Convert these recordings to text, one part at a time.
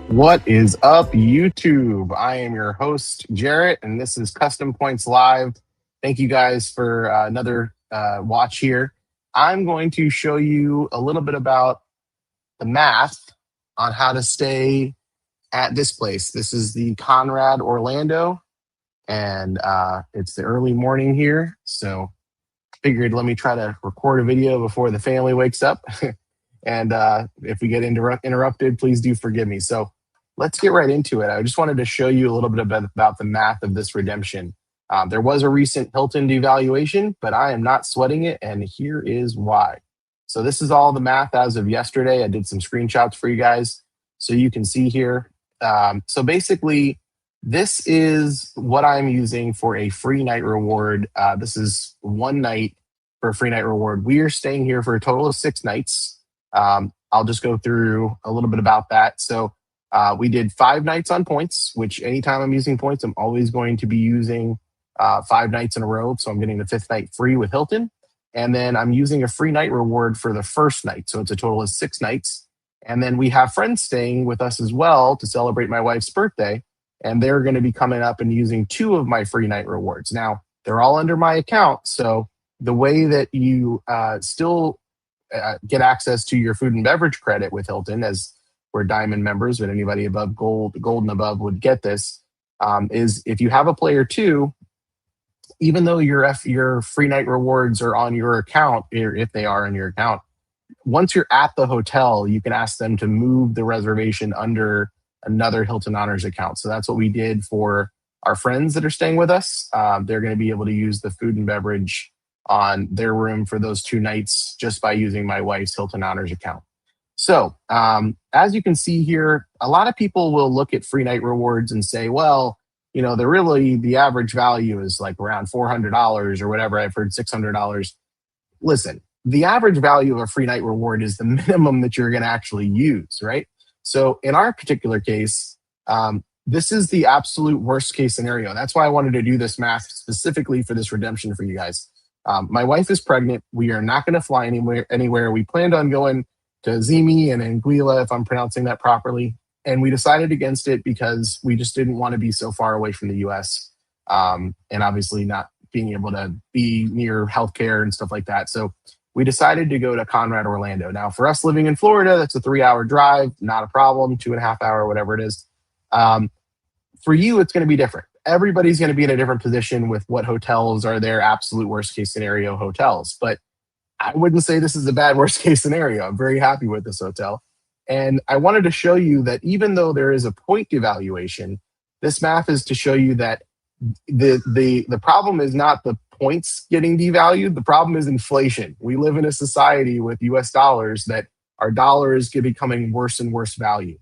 What is up, YouTube? I am your host, Jarrett, and this is Custom Points Live. Thank you guys for another watch here. I'm going to show you a little bit about the math on how to stay at this place. This is the Conrad Orlando, and it's the early morning here. So figured let me try to record a video before the family wakes up. And if we get interrupted, please do forgive me. So let's get right into it. I just wanted to show you a little bit about the math of this redemption. There was a recent Hilton devaluation, but I am not sweating it, and here is why. So this is all the math as of yesterday. I did some screenshots for you guys so you can see here. So basically, this is what I'm using for a free night reward. This is one night for a free night reward. We are staying here for a total of 6 nights. I'll just go through a little bit about that. So we did 5 nights on points, which anytime I'm using points, I'm always going to be using 5 nights in a row. So I'm getting the 5th night free with Hilton. And then I'm using a free night reward for the first night. So it's a total of 6 nights. And then we have friends staying with us as well to celebrate my wife's birthday. And they're going to be coming up and using 2 of my free night rewards. Now, they're all under my account. So the way that you still get access to your food and beverage credit with Hilton, as we're diamond members, but anybody above gold and above would get this, is if you have a player 2, even though your free night rewards are on your account, if they are on your account, once you're at the hotel, you can ask them to move the reservation under another Hilton Honors account. So that's what we did for our friends that are staying with us. They're going to be able to use the food and beverage on their room for those 2 nights just by using my wife's Hilton Honors account. So as you can see here, a lot of people will look at free night rewards and say, well, you know, the average value is like around $400 or whatever. I've heard $600. Listen, the average value of a free night reward is the minimum that you're going to actually use, right? So in our particular case, this is the absolute worst case scenario. That's why I wanted to do this math specifically for this redemption for you guys. My wife is pregnant. We are not going to fly anywhere. We planned on going to Zimi and Anguilla, if I'm pronouncing that properly. And we decided against it because we just didn't want to be so far away from the US, and obviously not being able to be near healthcare and stuff like that. So we decided to go to Conrad Orlando. Now, for us living in Florida, that's a 3-hour drive, not a problem, 2.5 hour, whatever it is. For you, it's going to be different. Everybody's going to be in a different position with what hotels are their absolute worst case scenario hotels. But I wouldn't say this is a bad worst case scenario. I'm very happy with this hotel. And I wanted to show you that even though there is a point devaluation, this math is to show you that the problem is not the points getting devalued. The problem is inflation. We live in a society with US dollars that our dollar is becoming worse and worse value.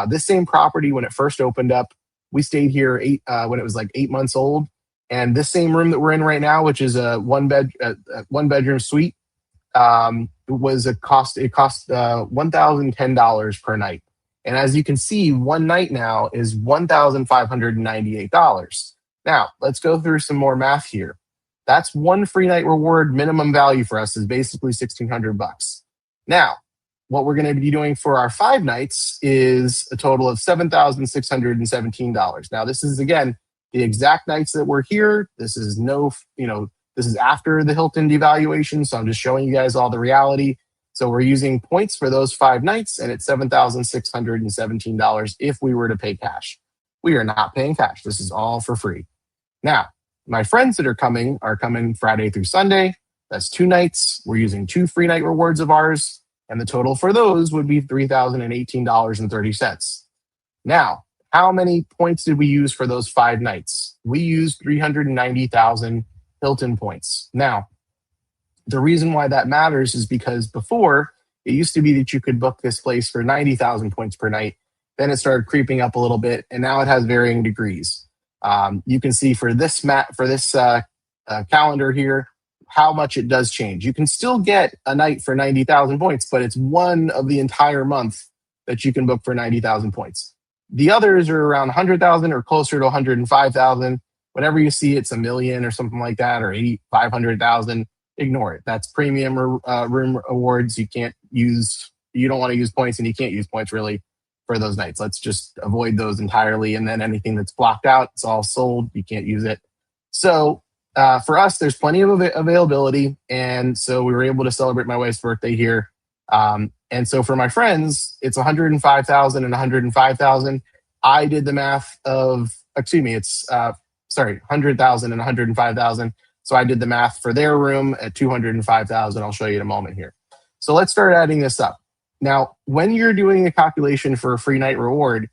This same property, when it first opened up, we stayed here when it was like 8 months old. And this same room that we're in right now, which is a one bedroom suite, it cost $1,010 per night. And as you can see, one night now is $1,598. Now, let's go through some more math here. That's one free night reward minimum value for us is basically $1,600. Now, what we're going to be doing for our 5 nights is a total of $7,617. Now, this is, again, the exact nights that we're here. This is this is after the Hilton devaluation, so I'm just showing you guys all the reality. So we're using points for those 5 nights, and it's $7,617 if we were to pay cash. We are not paying cash. This is all for free. Now, my friends that are coming Friday through Sunday. That's 2 nights. We're using 2 free night rewards of ours, and the total for those would be $3,018.30. Now, how many points did we use for those 5 nights? We used 390,000 Hilton points. Now, the reason why that matters is because before, it used to be that you could book this place for 90,000 points per night. Then it started creeping up a little bit, and now it has varying degrees. You can see for this calendar here, how much it does change. You can still get a night for 90,000 points, but it's one of the entire month that you can book for 90,000 points. The others are around 100,000 or closer to 105,000. Whenever you see it's a million or something like that, or 500,000, ignore it. That's premium room awards. You don't want to use points, and you can't use points really for those nights. Let's just avoid those entirely. And then anything that's blocked out, it's all sold. You can't use it. So for us, there's plenty of availability. And so we were able to celebrate my wife's birthday here. And so for my friends, it's 105,000 and 105,000. I did the math of, excuse me, it's 100,000 and 105,000. So I did the math for their room at 205,000. I'll show you in a moment here. So let's start adding this up. Now, when you're doing a calculation for a free night reward,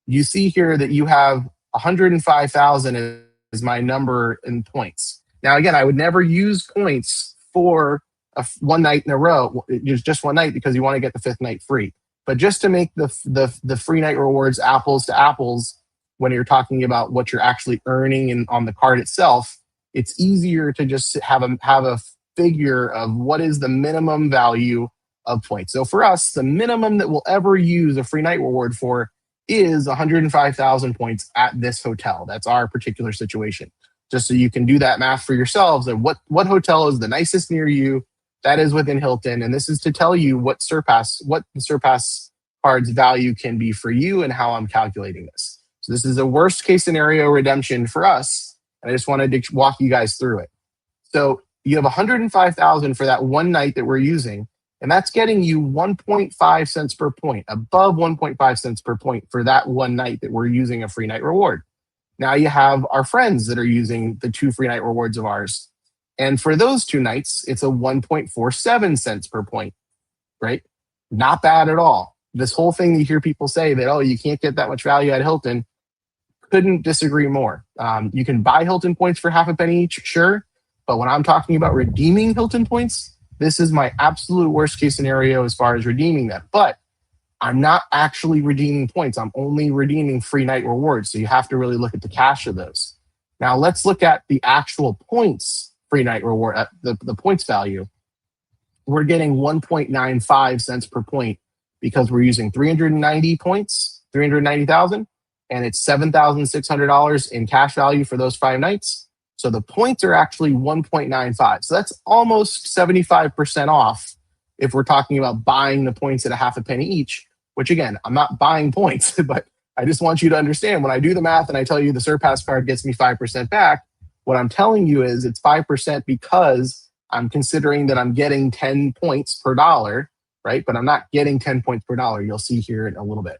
you see here that you have 105,000 is my number in points. Now, again, I would never use points for one night in a row, just one night, because you want to get the fifth night free. But just to make the free night rewards apples to apples, when you're talking about what you're actually earning on the card itself, it's easier to just have a figure of what is the minimum value of points. So for us, the minimum that we'll ever use a free night reward for is 105,000 points at this hotel. That's our particular situation. Just so you can do that math for yourselves and what hotel is the nicest near you. That is within Hilton, and this is to tell you what the Surpass card's value can be for you and how I'm calculating this. So this is a worst case scenario redemption for us, and I just wanted to walk you guys through it. So you have 105,000 for that one night that we're using, and that's getting you 1.5 cents per point, above 1.5 cents per point for that one night that we're using a free night reward. Now you have our friends that are using the 2 free night rewards of ours. And for those 2 nights, it's a 1.47 cents per point, right? Not bad at all. This whole thing you hear people say that, oh, you can't get that much value at Hilton, couldn't disagree more. You can buy Hilton points for half a penny each, sure. But when I'm talking about redeeming Hilton points, this is my absolute worst case scenario as far as redeeming them. But I'm not actually redeeming points. I'm only redeeming free night rewards. So you have to really look at the cash of those. Now let's look at the actual points free night reward, the points value. We're getting 1.95 cents per point because we're using 390 points, 390,000, and it's $7,600 in cash value for those 5 nights. So the points are actually 1.95. So that's almost 75% off if we're talking about buying the points at a half a penny each, which again, I'm not buying points, but I just want you to understand when I do the math and I tell you the Surpass card gets me 5% back, what I'm telling you is it's 5% because I'm considering that I'm getting 10 points per dollar, right? But I'm not getting 10 points per dollar. You'll see here in a little bit.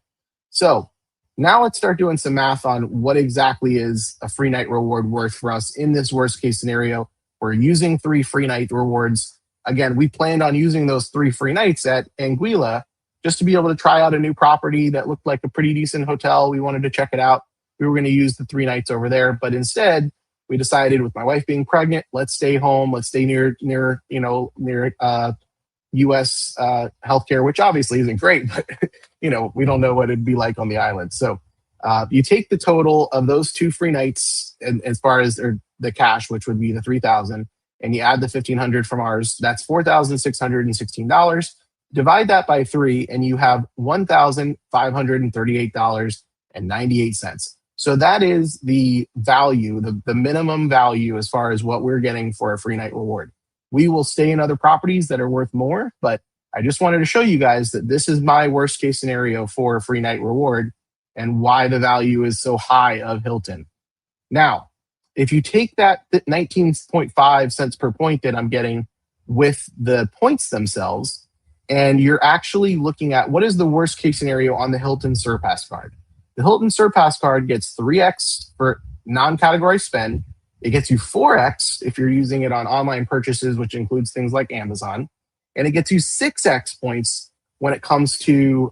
So now let's start doing some math on what exactly is a free night reward worth for us in this worst case scenario. We're using 3 free night rewards. Again, we planned on using those 3 free nights at Anguilla just to be able to try out a new property that looked like a pretty decent hotel. We wanted to check it out. We were going to use the 3 nights over there, but instead we decided, with my wife being pregnant, let's stay home. Let's stay near U.S. healthcare, which obviously isn't great, but we don't know what it'd be like on the island. So you take the total of those 2 free nights, and as far as the cash, which would be the 3,000, and you add the 1,500 from ours. That's $4,616. Divide that by 3, and you have $1,538.98. So that is the value, the minimum value as far as what we're getting for a free night reward. We will stay in other properties that are worth more, but I just wanted to show you guys that this is my worst case scenario for a free night reward and why the value is so high of Hilton. Now, if you take that 19.5 cents per point that I'm getting with the points themselves, and you're actually looking at what is the worst case scenario on the Hilton Surpass card. The Hilton Surpass card gets 3x for non-category spend. It gets you 4x if you're using it on online purchases, which includes things like Amazon. And it gets you 6x points when it comes to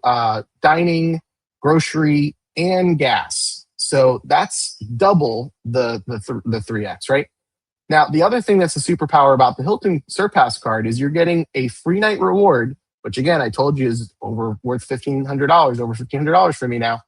dining, grocery, and gas. So that's double the 3x, right? Now, the other thing that's a superpower about the Hilton Surpass card is you're getting a free night reward, which again, I told you is worth $1,500, over $1,500 for me now.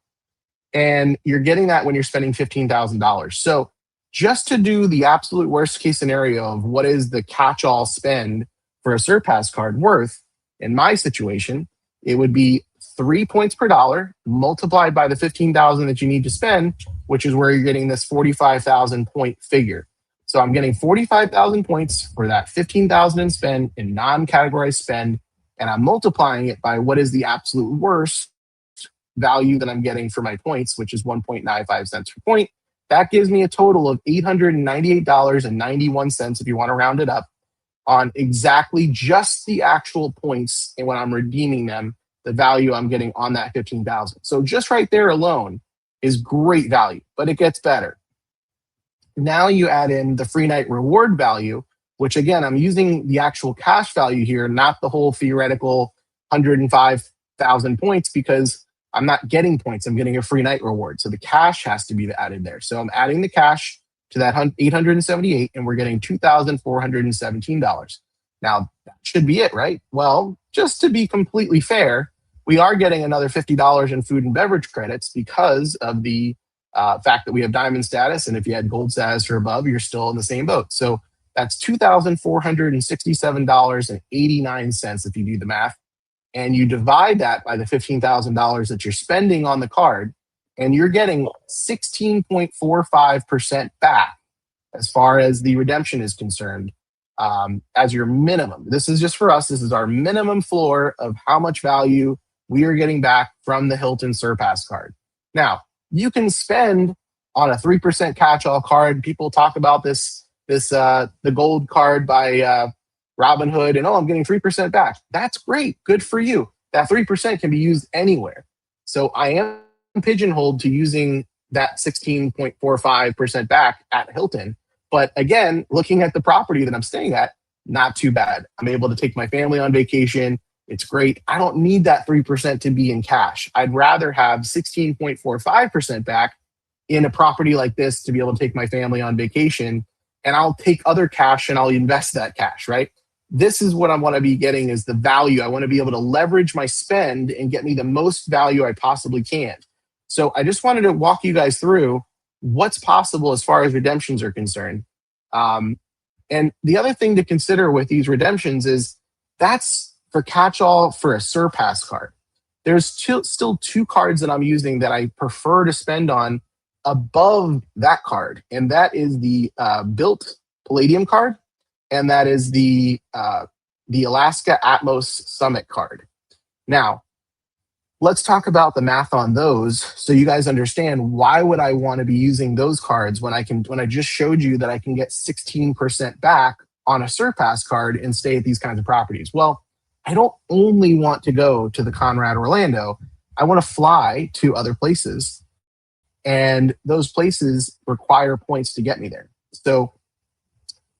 And you're getting that when you're spending $15,000. So just to do the absolute worst case scenario of what is the catch-all spend for a Surpass card worth, in my situation, it would be 3 points per dollar multiplied by the 15,000 that you need to spend, which is where you're getting this 45,000 point figure. So I'm getting 45,000 points for that 15,000 in spend in non-categorized spend, and I'm multiplying it by what is the absolute worst value that I'm getting for my points, which is 1.95 cents per point. That gives me a total of $898.91 if you want to round it up on exactly just the actual points, and when I'm redeeming them, the value I'm getting on that 15,000. So just right there alone is great value, but it gets better. Now you add in the free night reward value, which again, I'm using the actual cash value here, not the whole theoretical 105,000 points, because I'm not getting points. I'm getting a free night reward. So the cash has to be added there. So I'm adding the cash to that 878, and we're getting $2,417. Now, that should be it, right? Well, just to be completely fair, we are getting another $50 in food and beverage credits because of the fact that we have diamond status. And if you had gold status or above, you're still in the same boat. So that's $2,467.89 if you do the math. And you divide that by the $15,000 that you're spending on the card, and you're getting 16.45% back as far as the redemption is concerned, as your minimum. This is just for us. This is our minimum floor of how much value we are getting back from the Hilton Surpass card. Now, you can spend on a 3% catch-all card. People talk about the gold card by Robinhood, and I'm getting 3% back. That's great. Good for you. That 3% can be used anywhere. So I am pigeonholed to using that 16.45% back at Hilton. But again, looking at the property that I'm staying at, not too bad. I'm able to take my family on vacation. It's great. I don't need that 3% to be in cash. I'd rather have 16.45% back in a property like this to be able to take my family on vacation. And I'll take other cash and I'll invest that cash, right? This is what I want to be getting, is the value. I want to be able to leverage my spend and get me the most value I possibly can. So I just wanted to walk you guys through what's possible as far as redemptions are concerned. And the other thing to consider with these redemptions is that's for catch-all for a Surpass card. There's still two cards that I'm using that I prefer to spend on above that card, and that is the Built Palladium card, and that is the Alaska Atmos Summit card. Now, let's talk about the math on those so you guys understand why would I want to be using those cards when I just showed you that I can get 16% back on a Surpass card and stay at these kinds of properties. Well, I don't only want to go to the Conrad Orlando. I want to fly to other places, and those places require points to get me there. So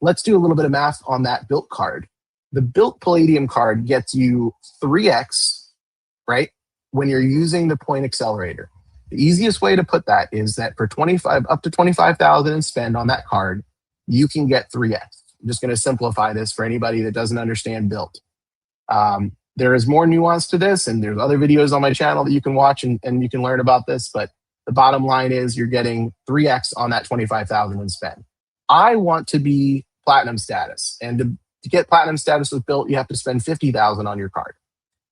let's do a little bit of math on that Built card. The Built Palladium card gets you 3x, right, when you're using the point accelerator. The easiest way to put that is that for up to 25,000 in spend on that card, you can get 3x. I'm just going to simplify this for anybody that doesn't understand Built. There is more nuance to this, and there's other videos on my channel that you can watch and you can learn about this, but the bottom line is you're getting 3x on that 25,000 in spend. I want to be platinum status, and to get platinum status with Built, you have to spend 50,000 on your card.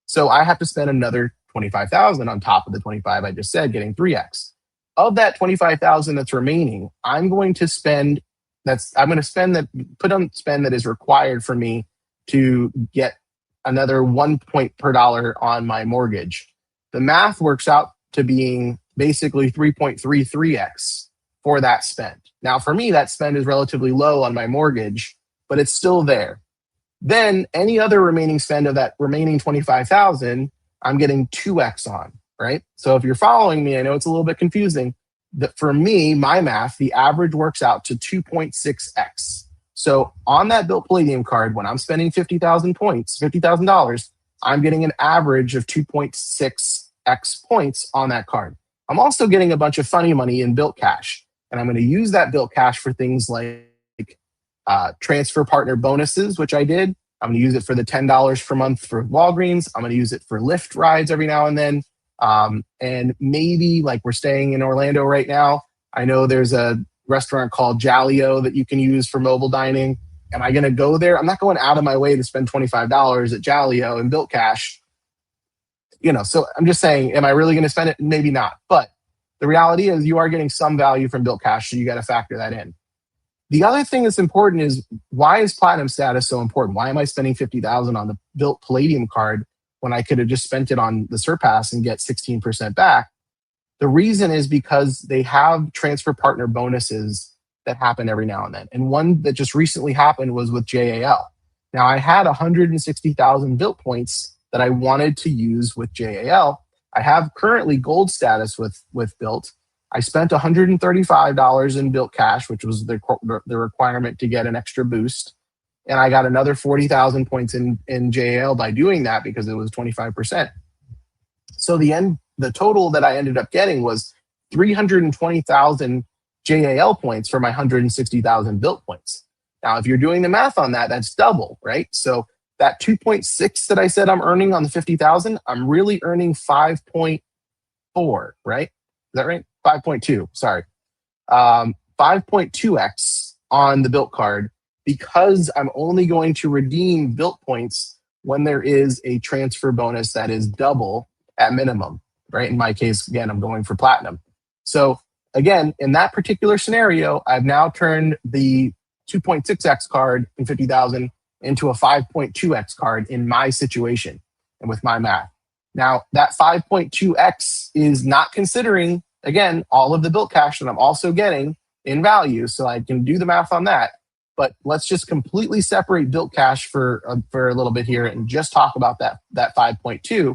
So I have to spend another 25,000 on top of the 25 I just said, getting 3x. Of that 25,000 that's remaining, I'm going to spend that is required for me to get another 1 point per dollar on my mortgage. The math works out to being basically 3.33x for that spend. Now, for me, that spend is relatively low on my mortgage, but it's still there. Then any other remaining spend of that remaining 25,000, I'm getting 2x on, right? So if you're following me, I know it's a little bit confusing. For me, my math, the average works out to 2.6x. So on that Built Palladium card, when I'm spending 50,000 points, $50,000, I'm getting an average of 2.6x points on that card. I'm also getting a bunch of funny money in Built Cash, and I'm going to use that Built Cash for things like transfer partner bonuses, which I did. I'm going to use it for the $10 per month for Walgreens. I'm going to use it for Lyft rides every now and then. And maybe, like, we're staying in Orlando right now, I know there's a restaurant called Jaleo that you can use for mobile dining. Am I going to go there? I'm not going out of my way to spend $25 at Jaleo and Built Cash. So I'm just saying, am I really going to spend it? Maybe not. But the reality is you are getting some value from Built Cash, so you got to factor that in. The other thing that's important is, why is platinum status so important? Why am I spending $50,000 on the Built Palladium card when I could have just spent it on the Surpass and get 16% back. The reason is because they have transfer partner bonuses that happen every now and then. And one that just recently happened was with JAL. Now, I had 160,000 built points that I wanted to use with JAL. I have currently gold status with built. I spent $135 in built cash, which was the requirement to get an extra boost. And I got another 40,000 points in JAL by doing that because it was 25%. So the total that I ended up getting was 320,000 JAL points for my 160,000 built points. Now, if you're doing the math on that, that's double, right? So that 2.6 that I said I'm earning on the 50,000, I'm really earning 5.4, right? Is that right? 5.2, sorry. 5.2x on the built card because I'm only going to redeem built points when there is a transfer bonus that is double at minimum, right? In my case, again, I'm going for platinum. So again, in that particular scenario, I've now turned the 2.6x card in 50,000 into a 5.2x card in my situation and with my math. Now, that 5.2x is not considering, again, all of the built cash that I'm also getting in value, so I can do the math on that. But let's just completely separate built cash for a little bit here and just talk about that 5.2.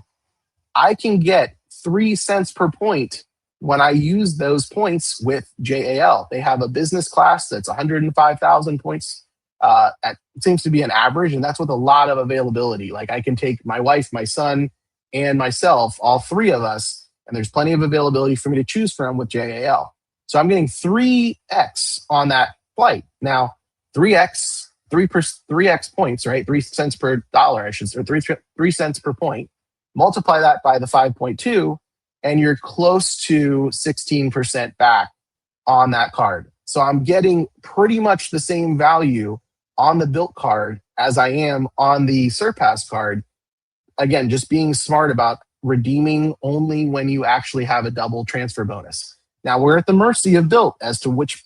I can get 3 cents per point when I use those points with JAL. They have a business class that's 105,000 points. It seems to be an average, and that's with a lot of availability. Like I can take my wife, my son, and myself, all three of us, and there's plenty of availability for me to choose from with JAL. So I'm getting 3x on that flight. Now, 3x points, right? 3 cents per dollar, I should say, or 3 cents per point. Multiply that by the 5.2, and you're close to 16% back on that card. So I'm getting pretty much the same value on the built card as I am on the Surpass card. Again, just being smart about redeeming only when you actually have a double transfer bonus. Now, we're at the mercy of built as to which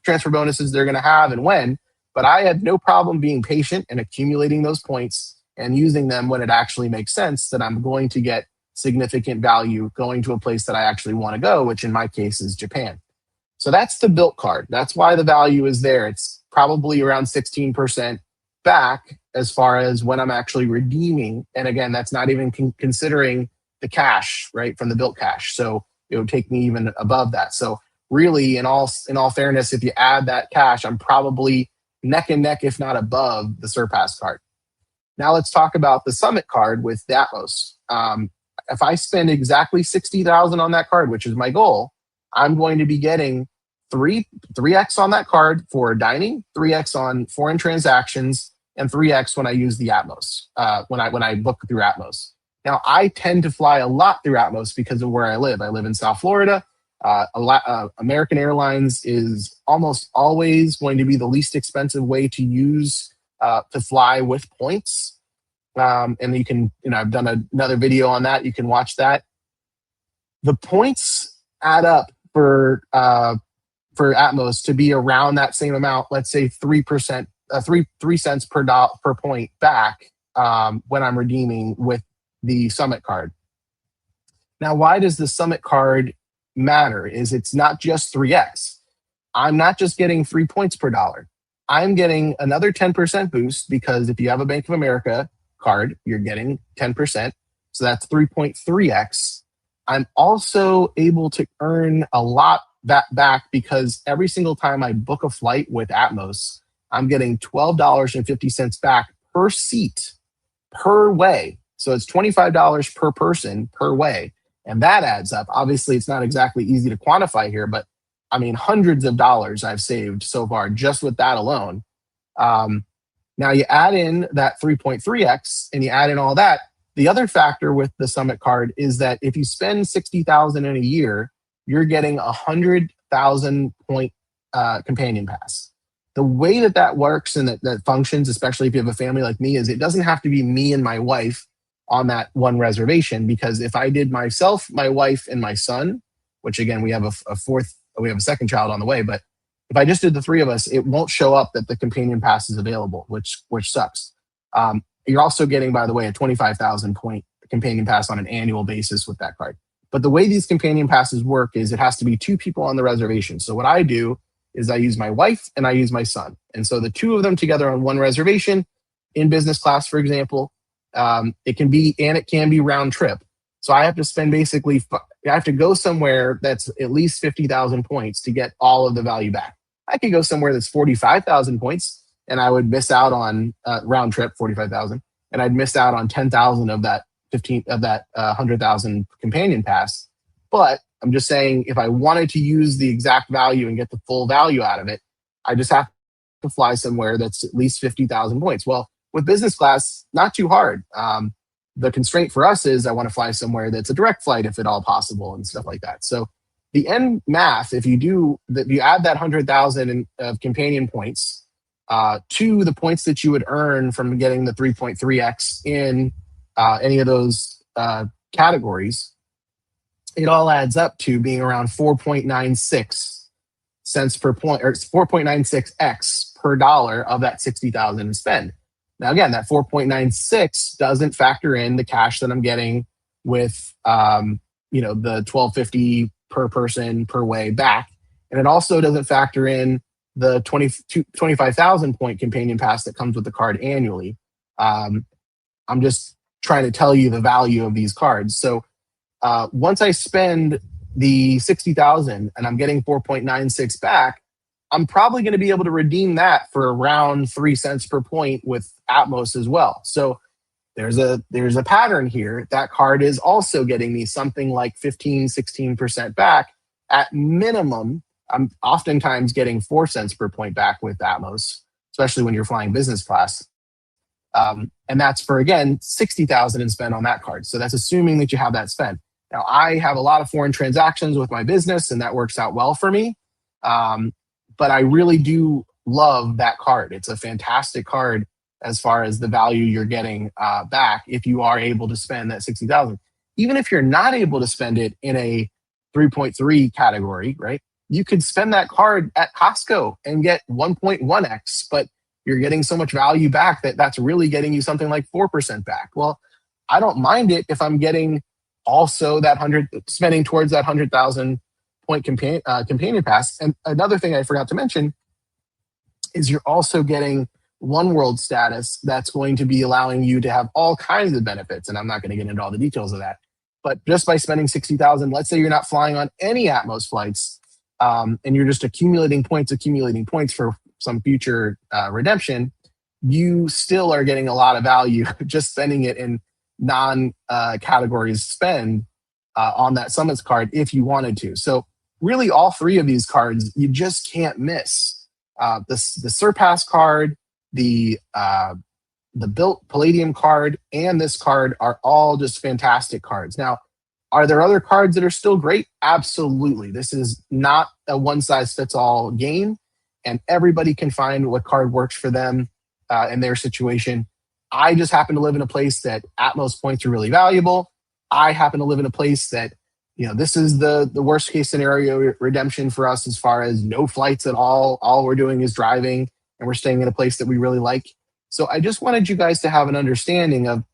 transfer bonuses they're going to have and when, but I had no problem being patient and accumulating those points and using them when it actually makes sense that I'm going to get significant value going to a place that I actually want to go, which in my case is Japan. So that's the built card. That's why the value is there. It's probably around 16% back as far as when I'm actually redeeming. And again, that's not even considering the cash, right, from the built cash. So it would take me even above that. So really, in all fairness, if you add that cash, I'm probably neck and neck, if not above, the Surpass card. Now let's talk about the Summit card with the Atmos. If I spend exactly 60,000 on that card, which is my goal, I'm going to be getting 3x on that card for dining, 3x on foreign transactions, and 3x when I use the Atmos, when I book through Atmos. Now, I tend to fly a lot through Atmos because of where I live. I live in South Florida. American Airlines is almost always going to be the least expensive way to use to fly with points. And you can, I've done another video on that. You can watch that. The points add up for Atmos to be around that same amount. Let's say 3%, 3 cents per point back when I'm redeeming with the Summit card. Now, why does the Summit card matter? Is it's not just 3x. I'm not just getting 3 points per dollar. I'm getting another 10% boost because if you have a Bank of America card, you're getting 10%. So that's 3.3x. I'm also able to earn a lot back because every single time I book a flight with Atmos, I'm getting $12.50 back per seat, per way. So it's $25 per person per way. And that adds up. Obviously, it's not exactly easy to quantify here, but I mean, hundreds of dollars I've saved so far just with that alone. Now you add in that 3.3x and you add in all that. The other factor with the Summit card is that if you spend 60,000 in a year, you're getting 100,000 point companion pass. The way that works and that functions, especially if you have a family like me, is it doesn't have to be me and my wife on that one reservation, because if I did myself, my wife, and my son, which again, we have a second child on the way, but if I just did the three of us, it won't show up that the companion pass is available, which sucks. You're also getting, by the way, a 25,000 point companion pass on an annual basis with that card. But the way these companion passes work is it has to be 2 people on the reservation. So what I do is I use my wife and I use my son. And so the 2 of them together on one reservation in business class, for example, it can be round trip. So I have to spend basically, I have to go somewhere that's at least 50,000 points to get all of the value back. I could go somewhere that's 45,000 points and I would miss out on round trip 45,000, and I'd miss out on 10,000 of that 100,000 companion pass. But I'm just saying, if I wanted to use the exact value and get the full value out of it, I just have to fly somewhere that's at least 50,000 points. Well, with business class, not too hard. The constraint for us is I want to fly somewhere that's a direct flight if at all possible and stuff like that. So the end math, if you add that 100,000 of companion points to the points that you would earn from getting the 3.3x in any of those categories, it all adds up to being around 4.96 cents per point, or 4.96x per dollar of that 60,000 in spend. Now, again, that 4.96 doesn't factor in the cash that I'm getting with, the 1250 per person per way back. And it also doesn't factor in the 25,000 point companion pass that comes with the card annually. I'm just trying to tell you the value of these cards. So once I spend the 60,000 and I'm getting 4.96 back, I'm probably going to be able to redeem that for around 3 cents per point with Atmos as well. So there's a pattern here. That card is also getting me something like 15, 16% back at minimum. I'm oftentimes getting 4 cents per point back with Atmos, especially when you're flying business class. And that's for, again, 60,000 in spend on that card. So that's assuming that you have that spend. Now, I have a lot of foreign transactions with my business, and that works out well for me. But I really do love that card. It's a fantastic card as far as the value you're getting back if you are able to spend that 60,000. Even if you're not able to spend it in a 3.3 category, right? You could spend that card at Costco and get 1.1x, but you're getting so much value back that's really getting you something like 4% back. Well, I don't mind it if I'm getting also spending towards that 100,000 point companion pass. And another thing I forgot to mention is you're also getting one world status that's going to be allowing you to have all kinds of benefits. And I'm not going to get into all the details of that. But just by spending 60,000, let's say you're not flying on any Atmos flights, and you're just accumulating points for some future redemption, you still are getting a lot of value just spending it in non-categories spend on that Summits card if you wanted to. So really all 3 of these cards, you just can't miss. The Surpass card, the Built Palladium card, and this card are all just fantastic cards. Now, are there other cards that are still great? Absolutely. This is not a one-size-fits-all game, and everybody can find what card works for them in their situation. I just happen to live in a place that Atmos points are really valuable. I happen to live in a place that, this is the worst case scenario redemption for us as far as no flights at all. All we're doing is driving, and we're staying in a place that we really like. So I just wanted you guys to have an understanding of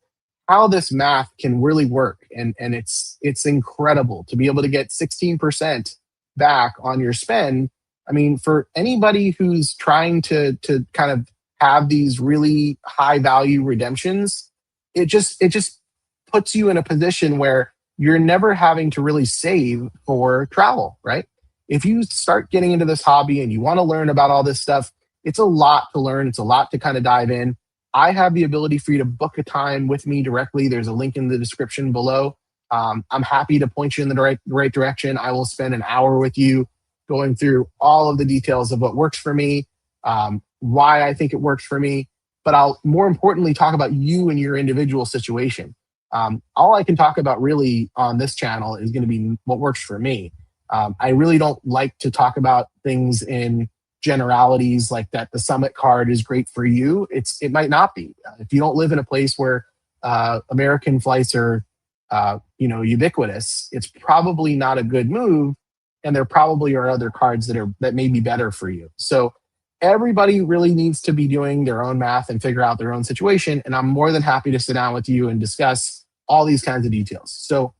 how this math can really work. And it's incredible to be able to get 16% back on your spend. I mean, for anybody who's trying to kind of have these really high value redemptions, it just puts you in a position where you're never having to really save for travel, right? If you start getting into this hobby and you want to learn about all this stuff, it's a lot to learn. It's a lot to kind of dive in. I have the ability for you to book a time with me directly. There's a link in the description below. I'm happy to point you in the right direction. I will spend an hour with you going through all of the details of what works for me, why I think it works for me, but I'll more importantly talk about you and your individual situation. All I can talk about really on this channel is going to be what works for me. I really don't like to talk about things in generalities like that. The Summit card is great for you. It might not be. If you don't live in a place where American flights are ubiquitous, it's probably not a good move. And there probably are other cards that may be better for you. So everybody really needs to be doing their own math and figure out their own situation. And I'm more than happy to sit down with you and discuss all these kinds of details. So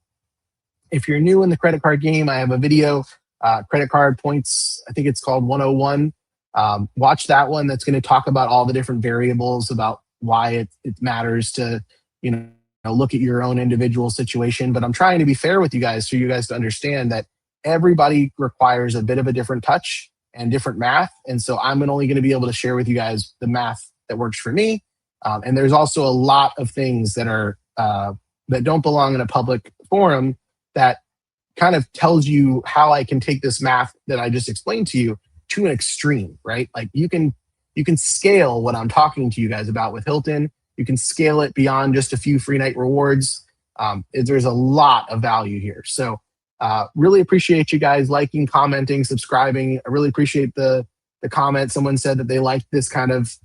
if you're new in the credit card game, I have a video, credit card points, I think it's called 101. Watch that one. That's going to talk about all the different variables about why it matters to, look at your own individual situation. But I'm trying to be fair with you guys for you guys to understand that everybody requires a bit of a different touch and different math. And so I'm only going to be able to share with you guys the math that works for me. And there's also a lot of things that are that don't belong in a public forum that kind of tells you how I can take this math that I just explained to you to an extreme, right? Like you can scale what I'm talking to you guys about with Hilton. You can scale it beyond just a few free night rewards. There's a lot of value here. So really appreciate you guys liking, commenting, subscribing. I really appreciate the comment. Someone said that they liked this kind of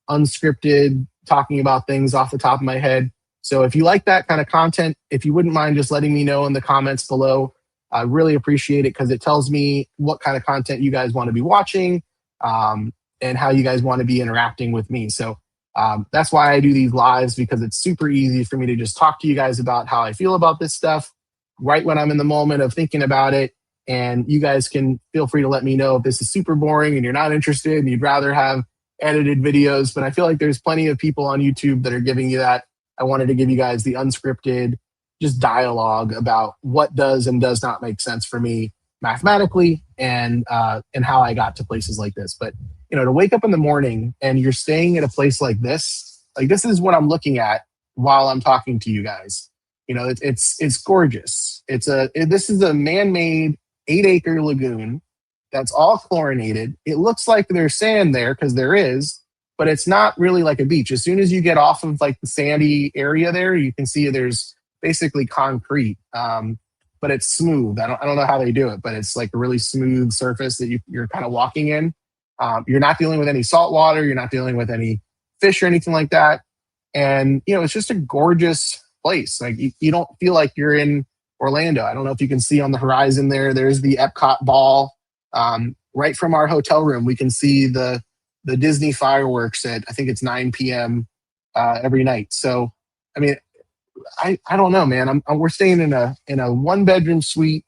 unscripted talking about things off the top of my head. So if you like that kind of content, if you wouldn't mind just letting me know in the comments below, I really appreciate it because it tells me what kind of content you guys want to be watching and how you guys want to be interacting with me. So that's why I do these lives, because it's super easy for me to just talk to you guys about how I feel about this stuff right when I'm in the moment of thinking about it. And you guys can feel free to let me know if this is super boring and you're not interested and you'd rather have edited videos. But I feel like there's plenty of people on YouTube that are giving you that. I wanted to give you guys the unscripted, just dialogue about what does and does not make sense for me mathematically and how I got to places like this. But to wake up in the morning and you're staying at a place like this is what I'm looking at while I'm talking to you guys. It's gorgeous. This is a man-made 8-acre lagoon that's all chlorinated. It looks like there's sand there because there is, but it's not really like a beach. As soon as you get off of like the sandy area there, you can see there's basically concrete, but it's smooth. I don't know how they do it, but it's like a really smooth surface that you're kind of walking in. You're not dealing with any salt water. You're not dealing with any fish or anything like that. And, it's just a gorgeous place. Like you don't feel like you're in Orlando. I don't know if you can see on the horizon there, there's the Epcot ball. Right from our hotel room, we can see the Disney fireworks at, I think it's 9 p.m. Every night. So, I mean, I don't know, man. We're staying in a 1-bedroom suite.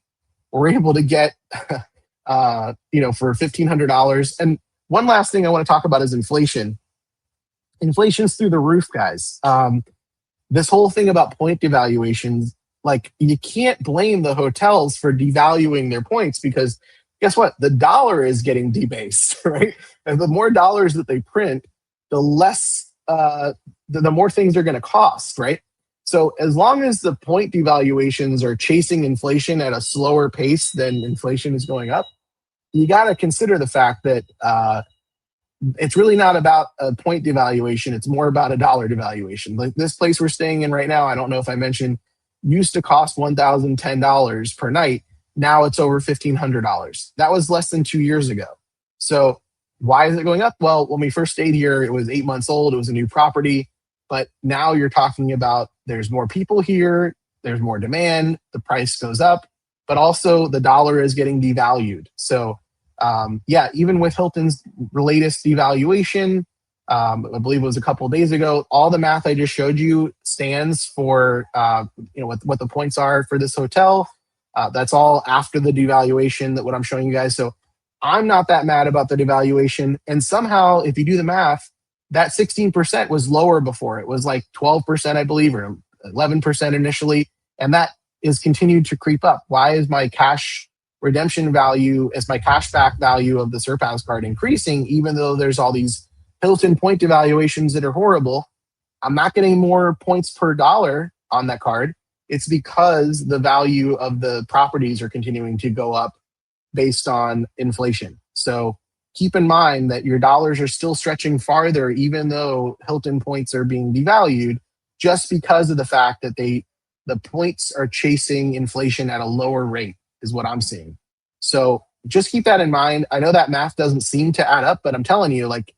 We're able to get, for $1,500. And one last thing I want to talk about is inflation. Inflation's through the roof, guys. This whole thing about point devaluations, like you can't blame the hotels for devaluing their points because guess what? The dollar is getting debased, right? And the more dollars that they print, the less, the more things are going to cost, right? So as long as the point devaluations are chasing inflation at a slower pace than inflation is going up, you got to consider the fact that it's really not about a point devaluation. It's more about a dollar devaluation. Like this place we're staying in right now, I don't know if I mentioned, used to cost $1,010 per night. Now it's over $1,500. That was less than 2 years ago. So why is it going up? Well, when we first stayed here, it was 8 months old. It was a new property. But now you're talking about there's more people here. There's more demand. The price goes up. But also the dollar is getting devalued. So even with Hilton's latest devaluation, I believe it was a couple of days ago, all the math I just showed you stands for what the points are for this hotel. That's all after the devaluation, that what I'm showing you guys. So I'm not that mad about the devaluation. And somehow, if you do the math, that 16% was lower before. It was like 12%, I believe, or 11% initially. And that is continued to creep up. Why is my cash redemption value, is my cash back value of the Surpass card increasing, even though there's all these Hilton point devaluations that are horrible? I'm not getting more points per dollar on that card. It's because the value of the properties are continuing to go up based on inflation. So keep in mind that your dollars are still stretching farther, even though Hilton points are being devalued, just because of the fact that the points are chasing inflation at a lower rate, is what I'm seeing. So just keep that in mind. I know that math doesn't seem to add up, but I'm telling you, like,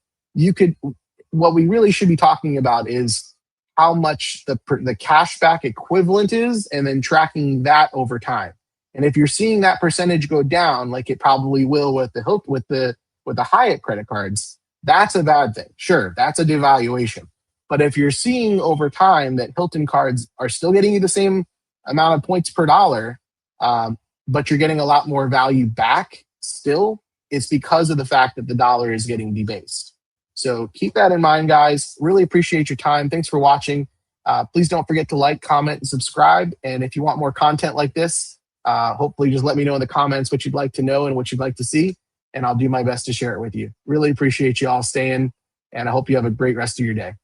what we really should be talking about is how much the cashback equivalent is, and then tracking that over time. And if you're seeing that percentage go down, like it probably will with the with the Hyatt credit cards, that's a bad thing. Sure, that's a devaluation. But if you're seeing over time that Hilton cards are still getting you the same amount of points per dollar, but you're getting a lot more value back still, it's because of the fact that the dollar is getting debased. So keep that in mind, guys. Really appreciate your time. Thanks for watching. Please don't forget to like, comment, and subscribe. And if you want more content like this, hopefully just let me know in the comments what you'd like to know and what you'd like to see, and I'll do my best to share it with you. Really appreciate you all staying, and I hope you have a great rest of your day.